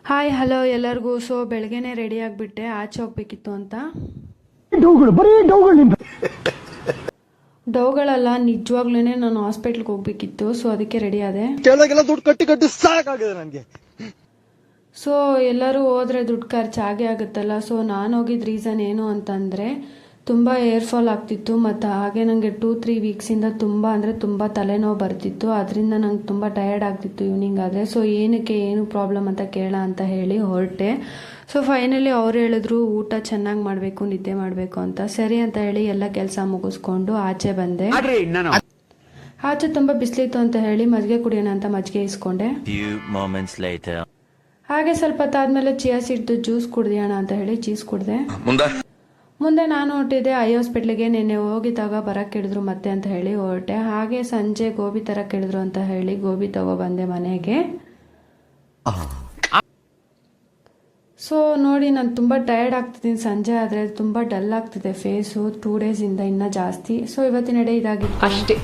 Hi hello ಎಲ್ಲರಿಗೂ. So ಬೆಳಗ್ಗೆನೆ ready ಆಗಿಬಿಟ್ಟೆ, ಆಚೆ ಹೋಗ್ಬೇಕಿತ್ತು ಅಂತ. ಡೌಗಳಲ್ಲ, ನಿಜವಾಗ್ಲೂ ನಾನು ಹಾಸ್ಪಿಟ್ಲ್ಗೆ ಹೋಗ್ಬೇಕಿತ್ತು. ಸೊ ಅದಕ್ಕೆ ರೆಡಿ ಆದೆ. ದುಡ್ಡು ಕಟ್ಟಿ ಕಟ್ಟಿ ಸಾಕಾಗಿದೆ ನನಗೆ. ಸೊ ಎಲ್ಲರೂ ಹೋದ್ರೆ ದುಡ್ಡು ಖರ್ಚು ಆಗೇ ಆಗುತ್ತಲ್ಲ. ಸೊ ನಾನು ಹೋಗಿದ್ದ ರೀಸನ್ ಏನು ಅಂತಂದರೆ, ತುಂಬ ಏರ್ ಫಾಲ್ ಆಗ್ತಿತ್ತು ಮತ್ತು ಹಾಗೆ ನನಗೆ 2-3 ವೀಕ್ಸಿಂದ ತುಂಬ ಅಂದರೆ ತುಂಬ ತಲೆನೋವು ಬರ್ತಿತ್ತು. ಅದರಿಂದ ನಂಗೆ ತುಂಬ ಟಯರ್ಡ್ ಆಗ್ತಿತ್ತು ಈವ್ನಿಂಗ್ ಆದರೆ. ಸೊ ಏನಕ್ಕೆ ಏನು ಪ್ರಾಬ್ಲಮ್ ಅಂತ ಕೇಳ ಅಂತ ಹೇಳಿ ಹೊರಟೆ. ಸೊ ಫೈನಲಿ ಅವ್ರು ಹೇಳಿದ್ರು ಊಟ ಚೆನ್ನಾಗಿ ಮಾಡಬೇಕು, ನಿದ್ದೆ ಮಾಡಬೇಕು ಅಂತ. ಸರಿ ಅಂತ ಹೇಳಿ ಎಲ್ಲ ಕೆಲಸ ಮುಗಿಸ್ಕೊಂಡು ಆಚೆ ಬಂದೆ. ಆಚೆ ತುಂಬ ಬಿಸಿಲಿತ್ತು ಅಂತ ಹೇಳಿ ಮಜ್ಜಿಗೆ ಕುಡಿಯೋಣ ಅಂತ ಮಜ್ಜಿಗೆ ಇಸ್ಕೊಂಡೆ. ಹಾಗೆ ಸ್ವಲ್ಪ ಹೊತ್ತಾದ್ಮೇಲೆ ಚಿಯಾ ಸೀಡ್ದು ಜ್ಯೂಸ್ ಕುಡ್ದಿಯೋಣ ಅಂತ ಹೇಳಿ ಚೀಸ್ ಕುಡ್ದೆ. ಮುಂದೆ ನಾನು ಹೊರಟಿದ್ದೆ ಐ ಹಾಸ್ಪಿಟ್ಲಿಗೆ. ನೆನ್ನೆ ಹೋಗಿದ್ದಾಗ ಬರಕ್ಕೆ ಹೇಳಿದ್ರು ಮತ್ತೆ ಅಂತ ಹೇಳಿ ಹೊರಟೆ. ಹಾಗೆ ಸಂಜೆ ಗೋಬಿ ತರಕ್ಕೆ ಹೇಳಿದ್ರು ಅಂತ ಹೇಳಿ ಗೋಬಿ ತಗೊಬಂದೆ ಮನೆಗೆ. ಸೊ ನೋಡಿ, ನಾನು ತುಂಬ ಟಯರ್ಡ್ ಆಗ್ತಿದ್ದೀನಿ. ಸಂಜೆ ಆದರೆ ತುಂಬ ಡಲ್ ಆಗ್ತಿದೆ ಫೇಸು 2 ಡೇಸಿಂದ ಇನ್ನೂ ಜಾಸ್ತಿ. ಸೊ ಇವತ್ತಿನ ಡೇ ಇದಾಗಿತ್ತು ಅಷ್ಟೇ.